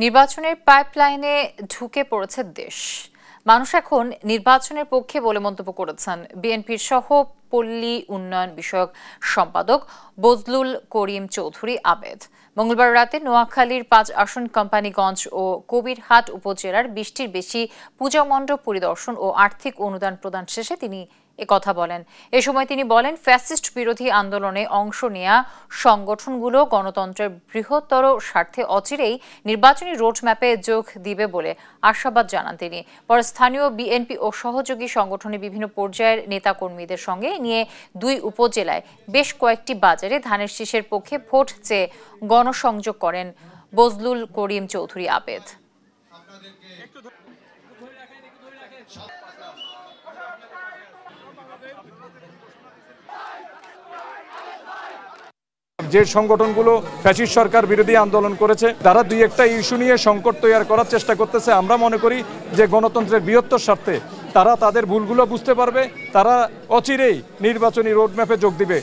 নির্বাচনের পাইপলাইনে ঢুকে পড়েছে দেশ। মানুষ এখন নির্বাচনের পক্ষে বলে মন্তব্য করেছেন বিএনপির সহ পল্লী উন্নয়ন বিষয়ক সম্পাদক বজলুল করিম চৌধুরী আবেদ। মঙ্গলবার রাতে নোয়াখালীর ৫ আসন কোম্পানীগঞ্জ ও কবিরহাট উপজেলার ২০টির বেশি পূজা মণ্ডপ পরিদর্শন ও আর্থিক অনুদান প্রদান শেষে তিনি একথা বলেন। এ সময় তিনি বলেন, ফ্যাসিস্ট বিরোধী আন্দোলনে অংশ নেয়া সংগঠনগুলো গণতন্ত্রের বৃহত্তর স্বার্থে অচিরেই নির্বাচনী রোডম্যাপে যোগ দিবে বলে আশাবাদ জানান তিনি। পরে স্থানীয় বিএনপি ও সহযোগী সংগঠনের বিভিন্ন পর্যায়ের নেতাকর্মীদের সঙ্গে নিয়ে ২ উপজেলায় বেশ কয়েকটি বাজারে ধানের শীষের পক্ষে ভোট চেয়ে গণসংযোগ করেন বজলুল করিম চৌধুরী আবেদ। যে সংগঠনগুলো ফ্যাসিস্ট সরকার বিরোধী আন্দোলন করেছে তারা দুই একটা ইস্যু নিয়ে সংকট তৈরি করার চেষ্টা করতেছে। আমরা মনে করি যে গণতন্ত্রের বৃহত্তর স্বার্থে তারা তাদের ভুলগুলো বুঝতে পারবে, তারা অচিরেই নির্বাচনী রোডম্যাপে যোগ দিবে।